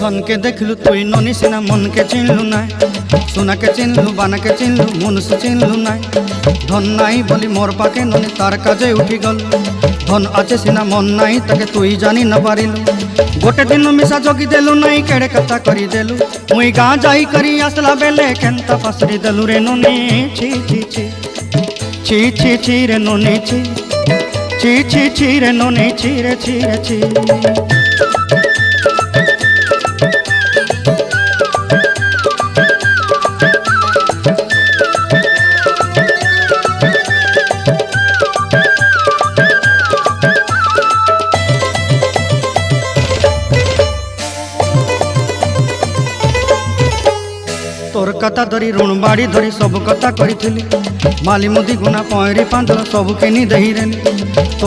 धन के देखलु तुई ननी सिना मन के चिन्हलु ना सोना के चिन्हलु बाना के चिन्हलु मनुष्य चिन्हलु ना धन नाई बोली मोर पाके ननी तार काजे उठी गल धन आचे सिना मन नाई ताके तुई जानी न पारिलु गोटे दिन मिसा जगी देलु नाई केड़े कथा करी देलु मुई गाँ जाई करी आसला बेले केंता पासरी देलु रे ननी छी छी छी छी छी छी रे ननी छी छी छी छी रे ननी छी रे छी रे छी तोर कथा धरी ऋण बाड़ी धरी सब कथा करी माली मुदी गुना पहरी पांदर सब किनी दही रे तोर